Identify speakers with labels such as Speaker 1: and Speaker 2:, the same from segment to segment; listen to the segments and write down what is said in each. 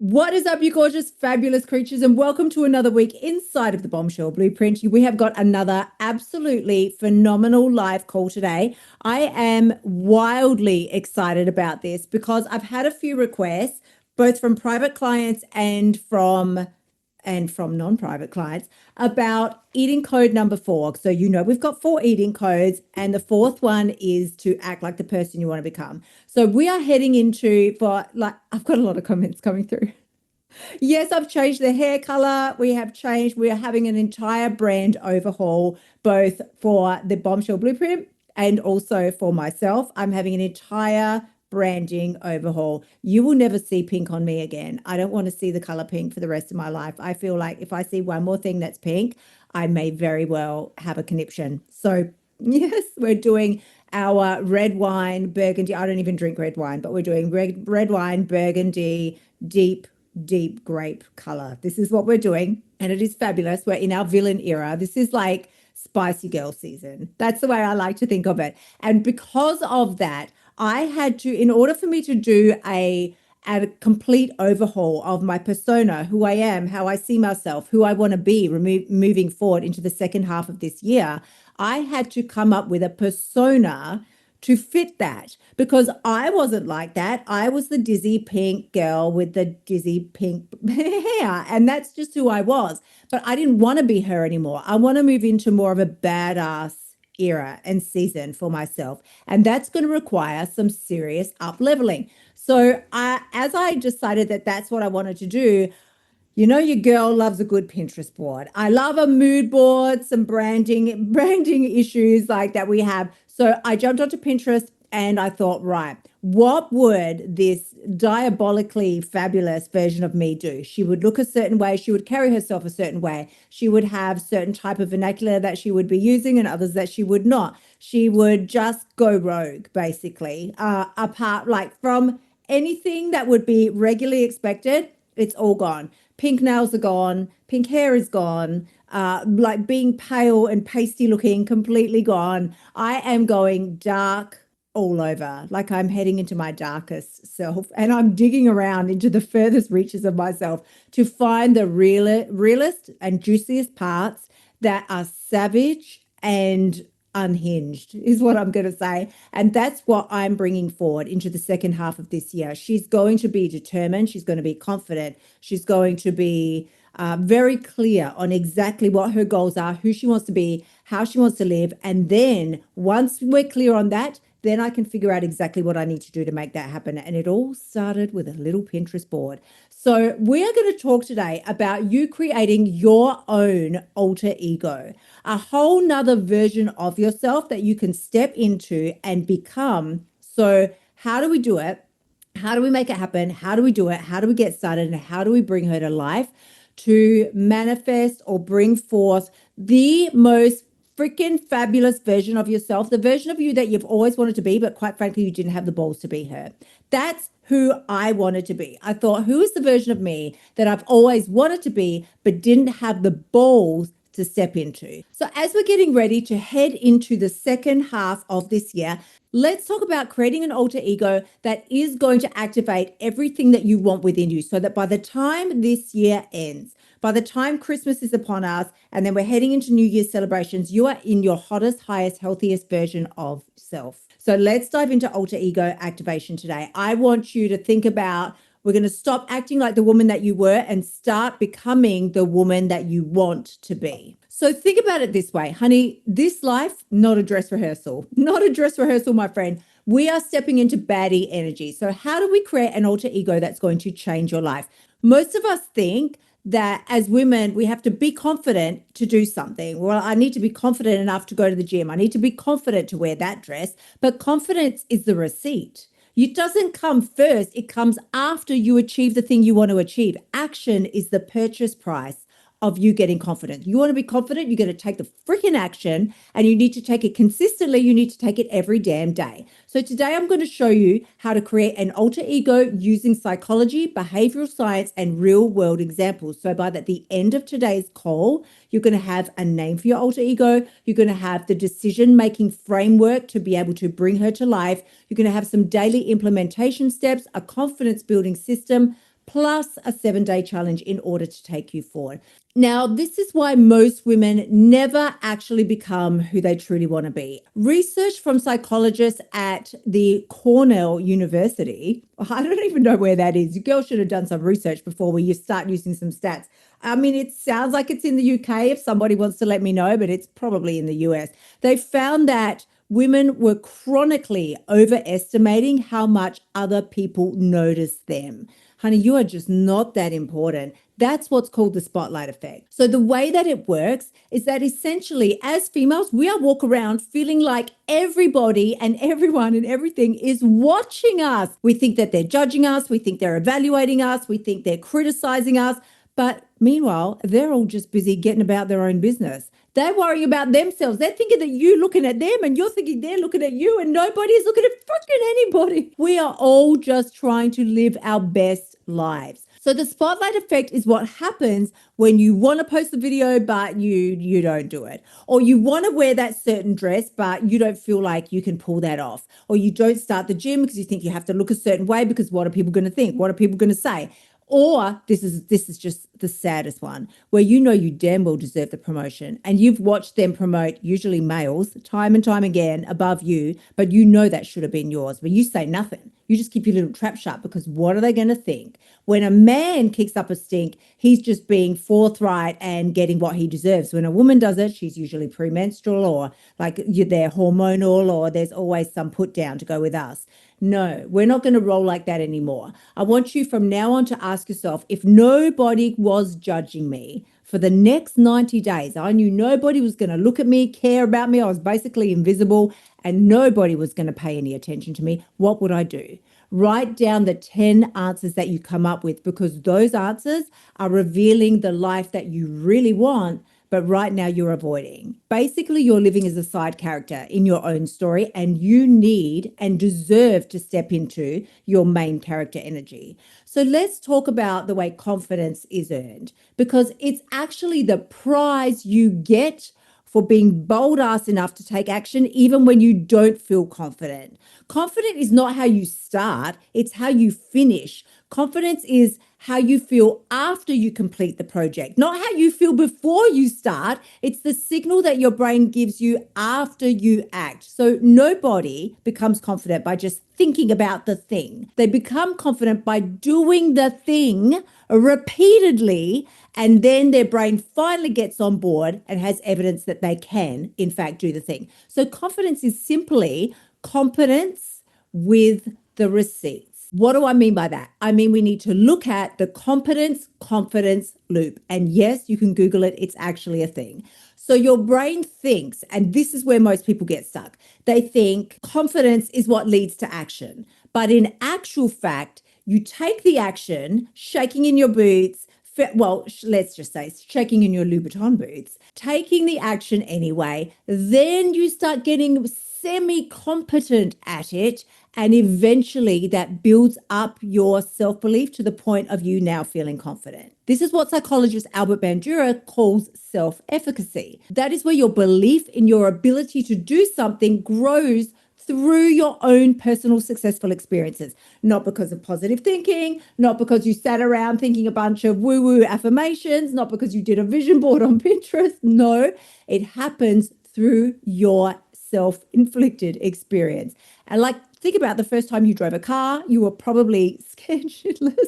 Speaker 1: What is up, you gorgeous, fabulous creatures, and welcome to another week inside of the Bombshell Blueprint. We have got another absolutely phenomenal live call today. I am wildly excited about this because I've had a few requests, both from private clients and from non-private clients about eating code number 4. So, we've got 4 eating codes, and the fourth one is to act like the person you want to become. So we are heading into I've got a lot of comments coming through. Yes, I've changed the hair color. We are having an entire brand overhaul, both for the Bombshell Blueprint and also for myself. I'm having an entire branding overhaul. You will never see pink on me again. I don't want to see the color pink for the rest of my life. I feel like if I see one more thing that's pink, I may very well have a conniption. So, yes, we're doing our red wine burgundy. I don't even drink red wine, but we're doing red wine burgundy, deep grape color. This is what we're doing, and it is fabulous. We're in our villain era. This is like spicy girl season. That's the way I like to think of it. And because of that, I had to, in order for me to do a complete overhaul of my persona, who I am, how I see myself, who I want to be moving forward into the second half of this year, I had to come up with a persona to fit that, because I wasn't like that. I was the dizzy pink girl with the dizzy pink hair, and that's just who I was. But I didn't want to be her anymore. I want to move into more of a badass era and season for myself, and that's going to require some serious up leveling. So as I decided that that's what I wanted to do, your girl loves a good Pinterest board. I love a mood board, some branding issues like that we have. So I jumped onto Pinterest and I thought, right, what would this diabolically fabulous version of me do? She would look a certain way. She would carry herself a certain way. She would have certain type of vernacular that she would be using and others that she would not. She would just go rogue, basically, apart like from anything that would be regularly expected. It's all gone. Pink nails are gone. Pink hair is gone. Like being pale and pasty looking, completely gone. I am going dark all over, like I'm heading into my darkest self, and I'm digging around into the furthest reaches of myself to find the realest and juiciest parts that are savage and unhinged, is what I'm going to say. And that's what I'm bringing forward into the second half of this year. She's going to be determined. She's going to be confident. She's going to be very clear on exactly what her goals are, who she wants to be, how she wants to live. And then once we're clear on that, then I can figure out exactly what I need to do to make that happen. And it all started with a little Pinterest board. So we are going to talk today about you creating your own alter ego, a whole nother version of yourself that you can step into and become. So how do we do it? How do we make it happen? How do we do it? How do we get started? And how do we bring her to life to manifest or bring forth the most freaking fabulous version of yourself, the version of you that you've always wanted to be, but quite frankly, you didn't have the balls to be her. That's who I wanted to be. I thought, who is the version of me that I've always wanted to be, but didn't have the balls to step into? So as we're getting ready to head into the second half of this year, let's talk about creating an alter ego that is going to activate everything that you want within you, so that by the time this year ends, by the time Christmas is upon us, and then we're heading into New Year's celebrations, you are in your hottest, highest, healthiest version of self. So let's dive into alter ego activation today. I want you to think about, we're going to stop acting like the woman that you were and start becoming the woman that you want to be. So think about it this way, honey, this life, not a dress rehearsal, not a dress rehearsal, my friend. We are stepping into baddie energy. So how do we create an alter ego that's going to change your life? Most of us think that as women, we have to be confident to do something. Well, I need to be confident enough to go to the gym. I need to be confident to wear that dress. But confidence is the receipt. It doesn't come first. It comes after you achieve the thing you want to achieve. Action is the purchase price of you getting confident. You want to be confident, you're going to take the freaking action, and you need to take it consistently. You need to take it every damn day. So today I'm going to show you how to create an alter ego using psychology, behavioral science, and real world examples. So by the end of today's call, you're going to have a name for your alter ego. You're going to have the decision-making framework to be able to bring her to life. You're going to have some daily implementation steps, a confidence building system, plus a 7-day challenge in order to take you forward. Now, this is why most women never actually become who they truly want to be. Research from psychologists at the Cornell University, I don't even know where that is. You girls should have done some research before we start using some stats. I mean, it sounds like it's in the UK if somebody wants to let me know, but it's probably in the US. They found that women were chronically overestimating how much other people notice them. Honey, you are just not that important. That's what's called the spotlight effect. So the way that it works is that essentially as females, we are walk around feeling like everybody and everyone and everything is watching us. We think that they're judging us. We think they're evaluating us. We think they're criticizing us. But meanwhile, they're all just busy getting about their own business. They're worrying about themselves. They're thinking that you're looking at them and you're thinking they're looking at you and nobody's looking at fucking anybody. We are all just trying to live our best lives. So the spotlight effect is what happens when you want to post a video, but you don't do it. Or you want to wear that certain dress, but you don't feel like you can pull that off. Or you don't start the gym because you think you have to look a certain way because what are people going to think? What are people going to say? Or this is just the saddest one, where you know you damn well deserve the promotion and you've watched them promote, usually males, time and time again above you, but you know that should have been yours, but you say nothing. You just keep your little trap shut because what are they going to think? When a man kicks up a stink, he's just being forthright and getting what he deserves. When a woman does it, she's usually premenstrual or like they're hormonal or there's always some put down to go with us. No, we're not going to roll like that anymore. I want you from now on to ask yourself, if nobody was judging me for the next 90 days, I knew nobody was going to look at me, care about me. I was basically invisible and nobody was going to pay any attention to me. What would I do? Write down the 10 answers that you come up with because those answers are revealing the life that you really want, but right now you're avoiding. Basically, you're living as a side character in your own story and you need and deserve to step into your main character energy. So let's talk about the way confidence is earned because it's actually the prize you get for being bold ass enough to take action even when you don't feel confident. Confident is not how you start, it's how you finish. Confidence is how you feel after you complete the project, not how you feel before you start. It's the signal that your brain gives you after you act. So nobody becomes confident by just thinking about the thing. They become confident by doing the thing repeatedly, and then their brain finally gets on board and has evidence that they can, in fact, do the thing. So confidence is simply competence with the receipts. What do I mean by that? I mean, we need to look at the competence confidence loop. And yes, you can Google it. It's actually a thing. So your brain thinks, and this is where most people get stuck. They think confidence is what leads to action. But in actual fact, you take the action, shaking in your boots, well, let's just say shaking in your Louboutin boots, taking the action anyway, then you start getting semi-competent at it. And eventually that builds up your self-belief to the point of you now feeling confident. This is what psychologist Albert Bandura calls self-efficacy. That is where your belief in your ability to do something grows through your own personal successful experiences, not because of positive thinking, not because you sat around thinking a bunch of woo-woo affirmations, not because you did a vision board on Pinterest. No, it happens through your self-inflicted experience. And like, think about the first time you drove a car, you were probably scared shitless.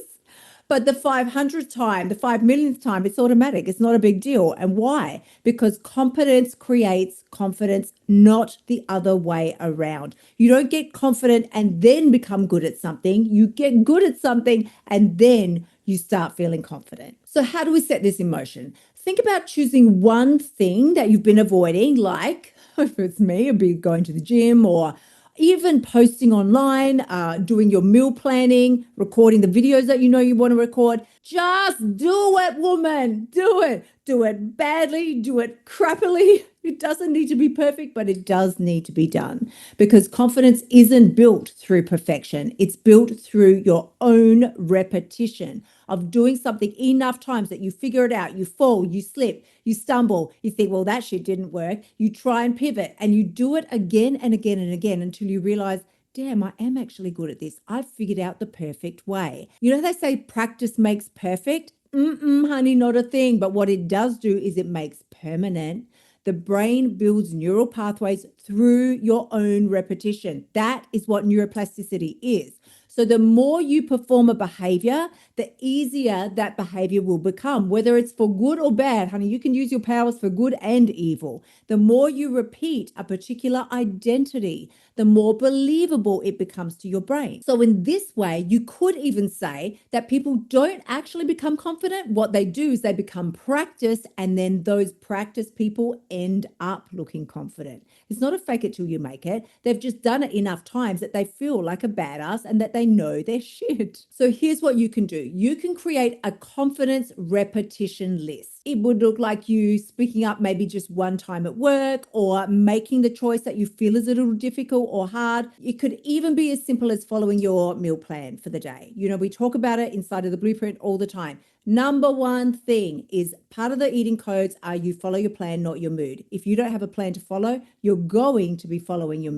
Speaker 1: But the 500th time, the 5 millionth time, it's automatic. It's not a big deal. And why? Because competence creates confidence, not the other way around. You don't get confident and then become good at something. You get good at something and then you start feeling confident. So how do we set this in motion? Think about choosing one thing that you've been avoiding, like if it's me, it'd be going to the gym or even posting online, doing your meal planning, recording the videos that you know you want to record. Just do it, woman. Do it. Do it badly. Do it crappily. It doesn't need to be perfect, but it does need to be done because confidence isn't built through perfection. It's built through your own repetition of doing something enough times that you figure it out. You fall, you slip, you stumble, you think, well, that shit didn't work. You try and pivot and you do it again and again and again until you realize damn, I am actually good at this. I've figured out the perfect way. You know, they say practice makes perfect. Honey, not a thing. But what it does do is it makes permanent. The brain builds neural pathways through your own repetition. That is what neuroplasticity is. So the more you perform a behavior, the easier that behavior will become, whether it's for good or bad. Honey, you can use your powers for good and evil. The more you repeat a particular identity, the more believable it becomes to your brain. So in this way, you could even say that people don't actually become confident. What they do is they become practiced, and then those practiced people end up looking confident. It's not a fake it till you make it. They've just done it enough times that they feel like a badass and that they know their shit. So here's what you can do. You can create a confidence repetition list. It would look like you speaking up maybe just one time at work, or making the choice that you feel is a little difficult or hard. It could even be as simple as following your meal plan for the day. You know, we talk about it inside of the blueprint all the time. Number one thing is part of the eating codes are you follow your plan, not your mood. If you don't have a plan to follow, you're going to be following your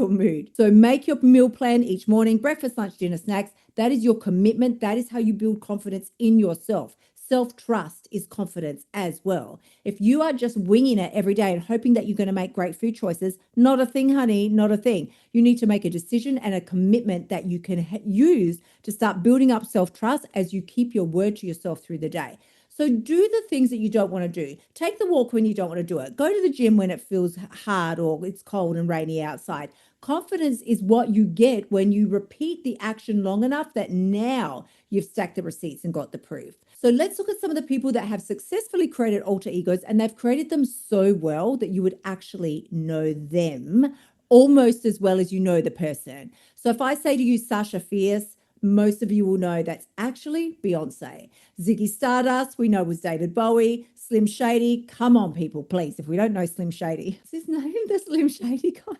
Speaker 1: mood. So make your meal plan each morning, breakfast, lunch, dinner, snacks. That is your commitment. That is how you build confidence in yourself. Self-trust is confidence as well. If you are just winging it every day and hoping that you're going to make great food choices, not a thing, honey, not a thing. You need to make a decision and a commitment that you can use to start building up self-trust as you keep your word to yourself through the day. So do the things that you don't want to do. Take the walk when you don't want to do it. Go to the gym when it feels hard or it's cold and rainy outside. Confidence is what you get when you repeat the action long enough that now you've stacked the receipts and got the proof. So let's look at some of the people that have successfully created alter egos, and they've created them so well that you would actually know them almost as well as you know the person. So if I say to you Sasha Fierce, most of you will know that's actually Beyonce. Ziggy Stardust, we know was David Bowie. Slim Shady, come on people, please. If we don't know Slim Shady, what's his name? The Slim Shady guy.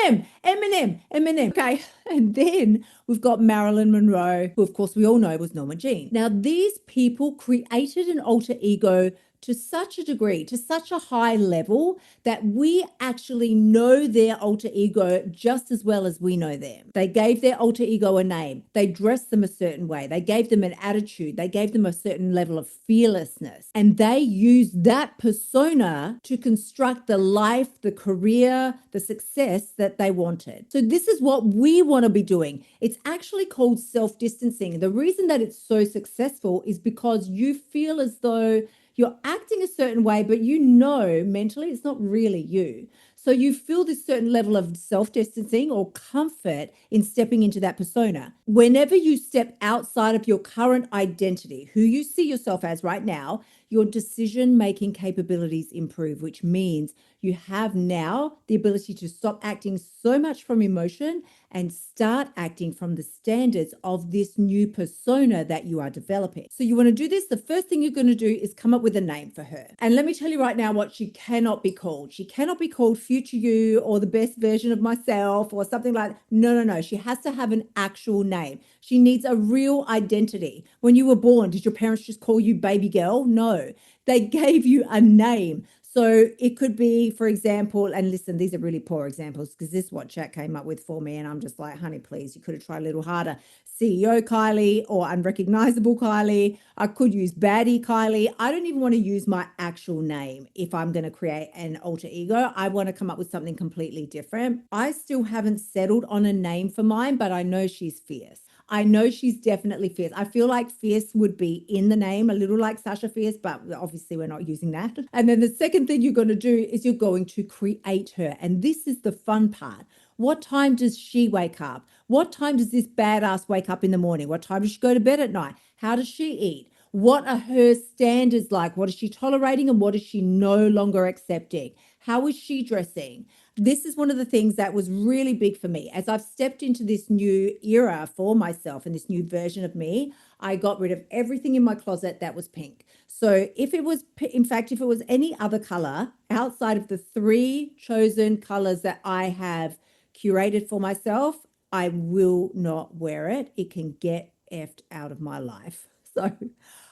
Speaker 1: Eminem. Okay. And then we've got Marilyn Monroe, who of course we all know was Norma Jean. Now, these people created an alter ego to such a degree, to such a high level, that we actually know their alter ego just as well as we know them. They gave their alter ego a name. They dressed them a certain way. They gave them an attitude. They gave them a certain level of fearlessness. And they used that persona to construct the life, the career, the success that they wanted. So this is what we want to be doing. It's actually called self-distancing. The reason that it's so successful is because you feel as though you're acting a certain way, but you know mentally it's not really you. So you feel this certain level of self-distancing or comfort in stepping into that persona. Whenever you step outside of your current identity, who you see yourself as right now, your decision-making capabilities improve, which means you have now the ability to stop acting so much from emotion and start acting from the standards of this new persona that you are developing. So you want to do this. The first thing you're going to do is come up with a name for her. And let me tell you right now what she cannot be called. She cannot be called future you or the best version of myself or something like that. No. She has to have an actual name. She needs a real identity. When you were born, did your parents just call you baby girl? No, they gave you a name. So it could be, for example, and listen, these are really poor examples because this is what chat came up with for me. And I'm just like, honey, please, you could have tried a little harder. CEO Kylie or Unrecognizable Kylie. I could use Baddie Kylie. I don't even want to use my actual name if I'm going to create an alter ego. I want to come up with something completely different. I still haven't settled on a name for mine, but I know she's fierce. I know she's definitely fierce. I feel like fierce would be in the name, a little like Sasha Fierce, but obviously we're not using that. And then the second thing you're going to do is you're going to create her. And this is the fun part. What time does she wake up? What time does this badass wake up in the morning? What time does she go to bed at night? How does she eat? What are her standards like? What is she tolerating and what is she no longer accepting? How is she dressing? This is one of the things that was really big for me. As I've stepped into this new era for myself and this new version of me, I got rid of everything in my closet that was pink. So if it was, in fact, if it was any other color outside of the 3 chosen colors that I have curated for myself, I will not wear it. It can get effed out of my life. So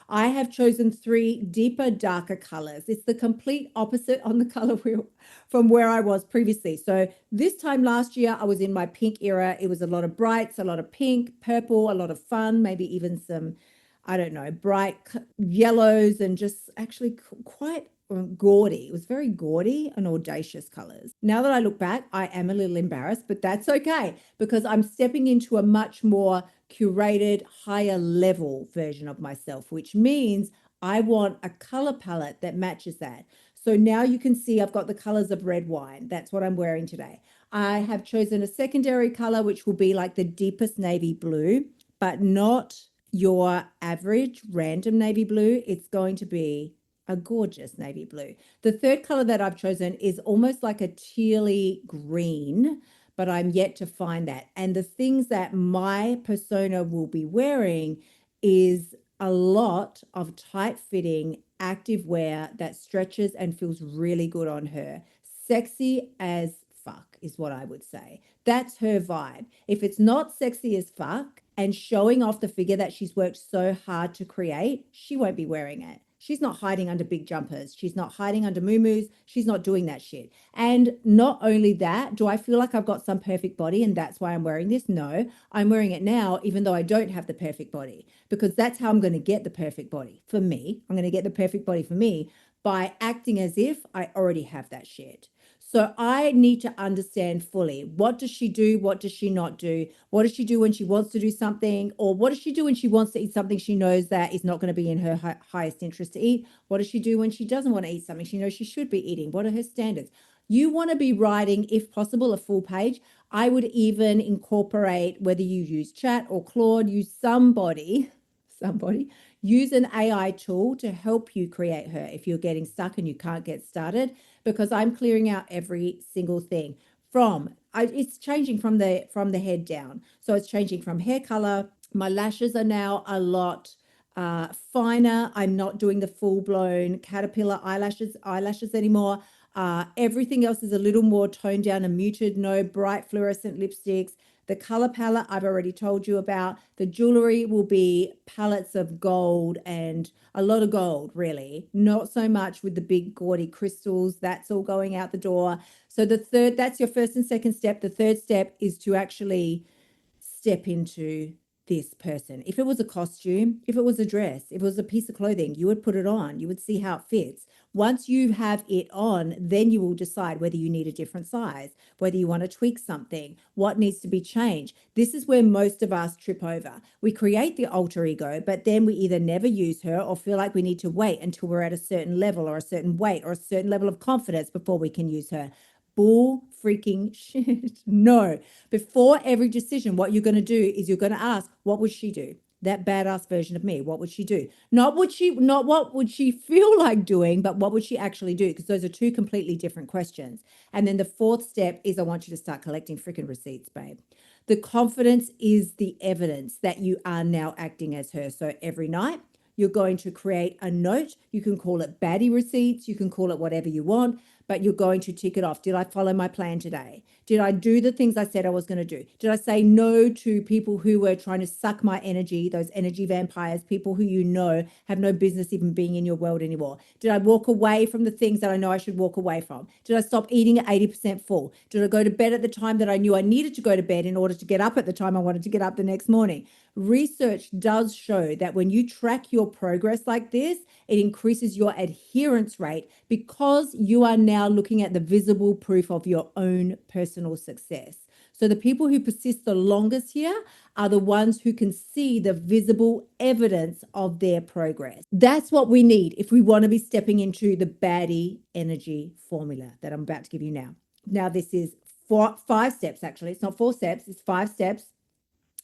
Speaker 1: I have chosen three deeper, darker colors. It's the complete opposite on the color wheel from where I was previously. So this time last year, I was in my pink era. It was a lot of brights, a lot of pink, purple, a lot of fun, maybe even some, I don't know, bright yellows and just actually quite gaudy. It was very gaudy and audacious colors. Now that I look back, I am a little embarrassed, but that's okay because I'm stepping into a much more curated, higher level version of myself, which means I want a color palette that matches that. So now you can see I've got the colors of red wine. That's what I'm wearing today. I have chosen a secondary color, which will be like the deepest navy blue, but not your average random navy blue. It's going to be a gorgeous navy blue. The third color that I've chosen is almost like a tealy green, but I'm yet to find that. And the things that my persona will be wearing is a lot of tight fitting active wear that stretches and feels really good on her. Sexy as fuck is what I would say. That's her vibe. If it's not sexy as fuck and showing off the figure that she's worked so hard to create, she won't be wearing it. She's not hiding under big jumpers. She's not hiding under muumuus. She's not doing that shit. And not only that, do I feel like I've got some perfect body and that's why I'm wearing this? No, I'm wearing it now, even though I don't have the perfect body, because that's how I'm going to get the perfect body for me. I'm going to get the perfect body for me by acting as if I already have that shit. So I need to understand fully, what does she do? What does she not do? What does she do when she wants to do something? Or what does she do when she wants to eat something she knows that is not going to be in her highest interest to eat? What does she do when she doesn't want to eat something she knows she should be eating? What are her standards? You want to be writing, if possible, a full page. I would even incorporate, whether you use chat or Claude, use somebody, use an AI tool to help you create her if you're getting stuck and you can't get started, because I'm clearing out every single thing it's changing from the head down. So it's changing from hair color. My lashes are now a lot finer. I'm not doing the full blown caterpillar eyelashes anymore. Everything else is a little more toned down and muted. No bright fluorescent lipsticks. The color palette I've already told you about. The jewelry will be palettes of gold and a lot of gold, really. Not so much with the big gaudy crystals. That's all going out the door. So that's your first and second step. The third step is to actually step into this person. If it was a costume, if it was a dress, if it was a piece of clothing, you would put it on. You would see how it fits. Once you have it on, then you will decide whether you need a different size, whether you want to tweak something, what needs to be changed. This is where most of us trip over. We create the alter ego, but then we either never use her or feel like we need to wait until we're at a certain level or a certain weight or a certain level of confidence before we can use her. Bull freaking shit. No. Before every decision, what you're going to do is you're going to ask, what would she do? That badass version of me, what would she do? Not what would she feel like doing, but what would she actually do? Because those are two completely different questions. And then the fourth step is I want you to start collecting freaking receipts, babe. The confidence is the evidence that you are now acting as her. So every night you're going to create a note. You can call it baddie receipts. You can call it whatever you want, but you're going to tick it off. Did I follow my plan today? Did I do the things I said I was going to do? Did I say no to people who were trying to suck my energy, those energy vampires, people who you know have no business even being in your world anymore? Did I walk away from the things that I know I should walk away from? Did I stop eating at 80% full? Did I go to bed at the time that I knew I needed to go to bed in order to get up at the time I wanted to get up the next morning? Research does show that when you track your progress like this, it increases your adherence rate because you are now looking at the visible proof of your own personal success. So the people who persist the longest here are the ones who can see the visible evidence of their progress. That's what we need if we want to be stepping into the baddie energy formula that I'm about to give you now. Now, this is 5 steps, actually. It's not 4 steps, it's 5 steps.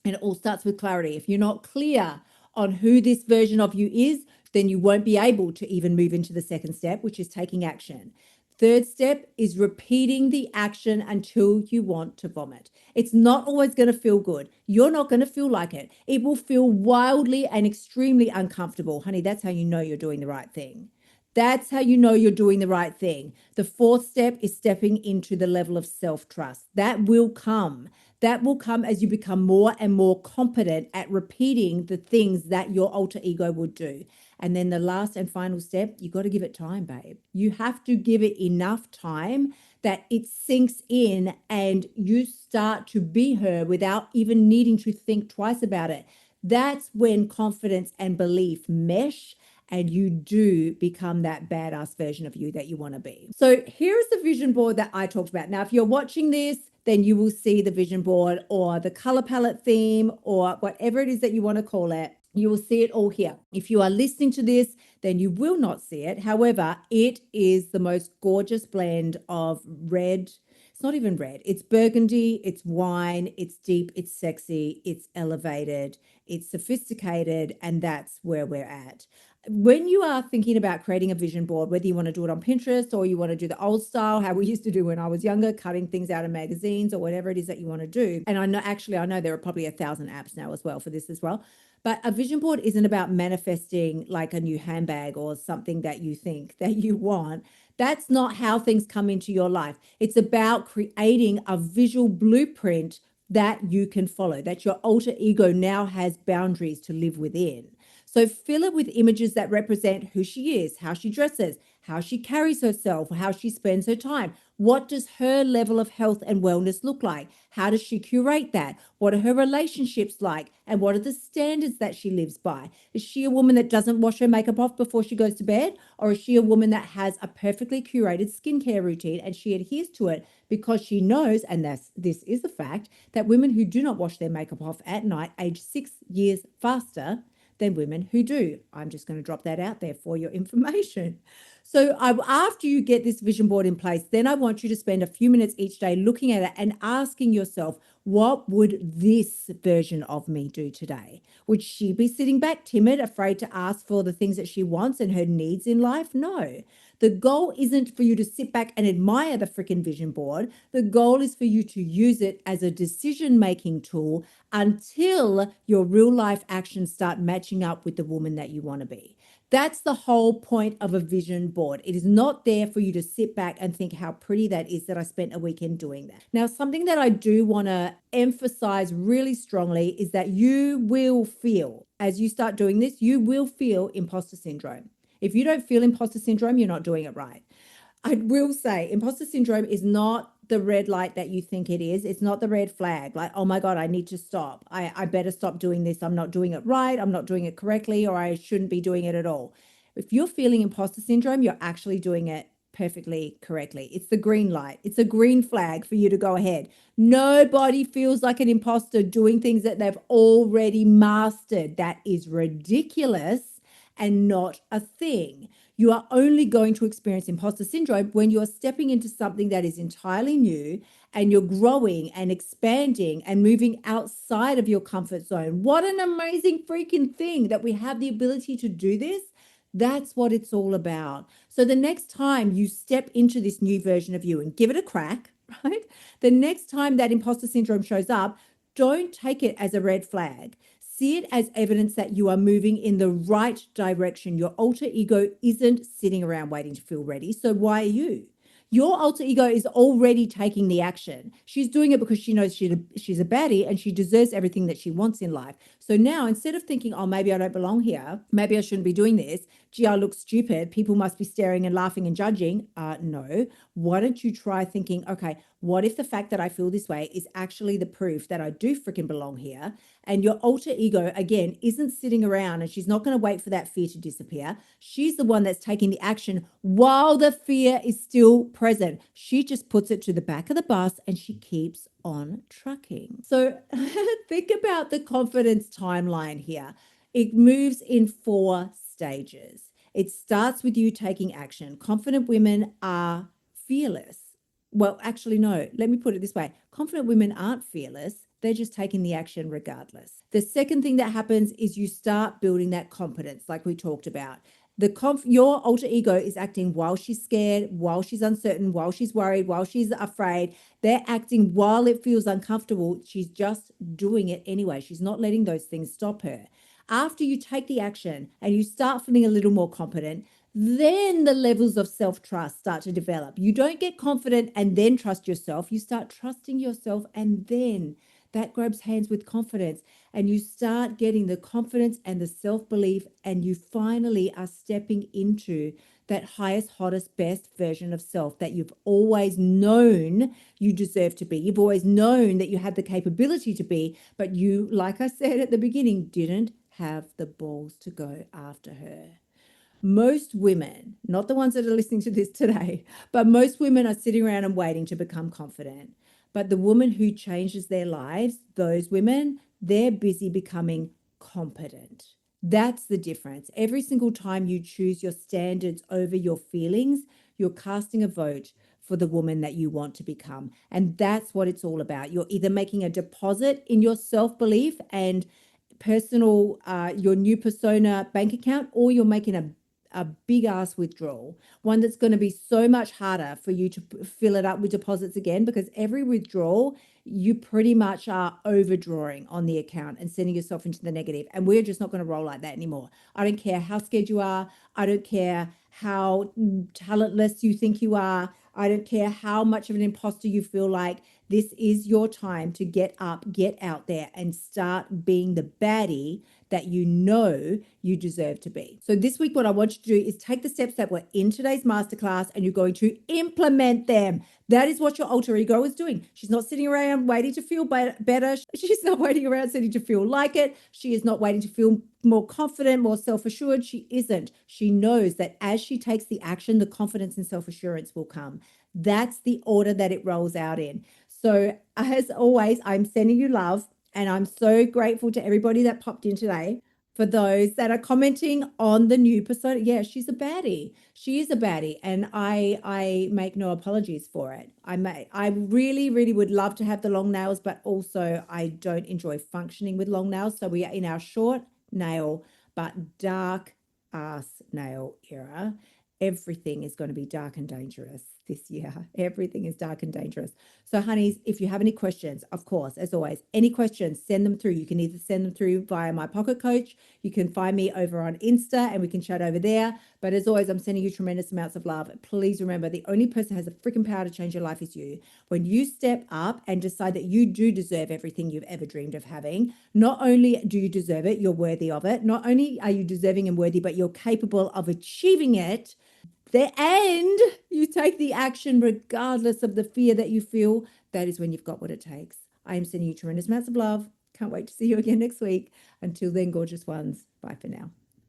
Speaker 1: And it all starts with clarity. If you're not clear on who this version of you is, then you won't be able to even move into the second step, which is taking action. Third step is repeating the action until you want to vomit. It's not always going to feel good. You're not going to feel like it. It will feel wildly and extremely uncomfortable. Honey, that's how you know you're doing the right thing. That's how you know you're doing the right thing. The fourth step is stepping into the level of self-trust. That will come. That will come as you become more and more competent at repeating the things that your alter ego would do. And then the last and final step, you got to give it time, babe. You have to give it enough time that it sinks in and you start to be her without even needing to think twice about it. That's when confidence and belief mesh and you do become that badass version of you that you want to be. So here's the vision board that I talked about. Now, if you're watching this, then you will see the vision board or the color palette theme or whatever it is that you want to call it. You will see it all here. If you are listening to this, then you will not see it. However, it is the most gorgeous blend of red. It's not even red. It's burgundy, it's wine, it's deep, it's sexy, it's elevated, it's sophisticated, and that's where we're at. When you are thinking about creating a vision board, whether you want to do it on Pinterest or you want to do the old style, how we used to do when I was younger, cutting things out of magazines or whatever it is that you want to do. And I know there are probably 1,000 apps now as well for this as well. But a vision board isn't about manifesting like a new handbag or something that you think that you want. That's not how things come into your life. It's about creating a visual blueprint that you can follow, that your alter ego now has boundaries to live within. So fill it with images that represent who she is, how she dresses, how she carries herself, how she spends her time. What does her level of health and wellness look like? How does she curate that? What are her relationships like? And what are the standards that she lives by? Is she a woman that doesn't wash her makeup off before she goes to bed? Or is she a woman that has a perfectly curated skincare routine and she adheres to it because she knows, and this is a fact, that women who do not wash their makeup off at night age 6 years faster than women who do. I'm just going to drop that out there for your information. So after you get this vision board in place, then I want you to spend a few minutes each day looking at it and asking yourself, what would this version of me do today? Would she be sitting back timid, afraid to ask for the things that she wants and her needs in life? No. The goal isn't for you to sit back and admire the freaking vision board. The goal is for you to use it as a decision-making tool until your real life actions start matching up with the woman that you want to be. That's the whole point of a vision board. It is not there for you to sit back and think how pretty that is that I spent a weekend doing that. Now, something that I do want to emphasize really strongly is that you will feel, as you start doing this, you will feel imposter syndrome. If you don't feel imposter syndrome, you're not doing it right. I will say imposter syndrome is not the red light that you think it is. It's not the red flag. Like, oh my God, I need to stop. I better stop doing this. I'm not doing it right. I'm not doing it correctly, or I shouldn't be doing it at all. If you're feeling imposter syndrome, you're actually doing it perfectly correctly. It's the green light. It's a green flag for you to go ahead. Nobody feels like an imposter doing things that they've already mastered. That is ridiculous and not a thing. You are only going to experience imposter syndrome when you're stepping into something that is entirely new and you're growing and expanding and moving outside of your comfort zone. What an amazing freaking thing that we have the ability to do this. That's what it's all about. So the next time you step into this new version of you and give it a crack, right? The next time that imposter syndrome shows up, don't take it as a red flag. See it as evidence that you are moving in the right direction. Your alter ego isn't sitting around waiting to feel ready. So why are you? Your alter ego is already taking the action. She's doing it because she knows she's a baddie and she deserves everything that she wants in life. So now instead of thinking, oh, maybe I don't belong here, maybe I shouldn't be doing this, gee, I look stupid, people must be staring and laughing and judging. No. Why don't you try thinking, okay, what if the fact that I feel this way is actually the proof that I do freaking belong here? And your alter ego, again, isn't sitting around and she's not going to wait for that fear to disappear. She's the one that's taking the action while the fear is still present. She just puts it to the back of the bus and she keeps on trucking. So think about the confidence timeline here. It moves in 4 stages. It starts with you taking action. Confident women are fearless. Well, actually, no, let me put it this way. Confident women aren't fearless. They're just taking the action regardless. The second thing that happens is you start building that confidence, like we talked about. Your alter ego is acting while she's scared, while she's uncertain, while she's worried, while she's afraid. They're acting while it feels uncomfortable. She's just doing it anyway. She's not letting those things stop her. After you take the action and you start feeling a little more confident, then the levels of self-trust start to develop. You don't get confident and then trust yourself. You start trusting yourself and then that grabs hands with confidence. And you start getting the confidence and the self-belief, and you finally are stepping into that highest, hottest, best version of self that you've always known you deserve to be. You've always known that you had the capability to be, but you, like I said at the beginning, didn't have the balls to go after her. Most women, not the ones that are listening to this today, but most women are sitting around and waiting to become confident. But the woman who changes their lives, those women, they're busy becoming competent. That's the difference. Every single time you choose your standards over your feelings, you're casting a vote for the woman that you want to become. And that's what it's all about. You're either making a deposit in your self belief and personal, your new persona bank account, or you're making a big ass withdrawal, one that's going to be so much harder for you to fill it up with deposits again, because every withdrawal, you pretty much are overdrawing on the account and sending yourself into the negative. And we're just not going to roll like that anymore. I don't care how scared you are. I don't care how talentless you think you are. I don't care how much of an imposter you feel like. This is your time to get up, get out there, and start being the baddie that you know you deserve to be. So this week, what I want you to do is take the steps that were in today's masterclass and you're going to implement them. That is what your alter ego is doing. She's not sitting around waiting to feel better. She's not waiting around sitting to feel like it. She is not waiting to feel more confident, more self-assured. She isn't. She knows that as she takes the action, the confidence and self-assurance will come. That's the order that it rolls out in. So as always, I'm sending you love, and I'm so grateful to everybody that popped in today. For those that are commenting on the new persona, yeah, she's a baddie. She is a baddie, and I make no apologies for it. I really, really would love to have the long nails, but also I don't enjoy functioning with long nails. So we are in our short nail but dark ass nail era. Everything is going to be dark and dangerous this year. Everything is dark and dangerous. So, honeys, if you have any questions, of course, as always, any questions, send them through. You can either send them through via my pocket coach. You can find me over on Insta and we can chat over there. But as always, I'm sending you tremendous amounts of love. Please remember, the only person who has the freaking power to change your life is you. When you step up and decide that you do deserve everything you've ever dreamed of having, not only do you deserve it, you're worthy of it. Not only are you deserving and worthy, but you're capable of achieving it. And you take the action regardless of the fear that you feel. That is when you've got what it takes. I am sending you tremendous amounts of love. Can't wait to see you again next week. Until then, gorgeous ones. Bye for now.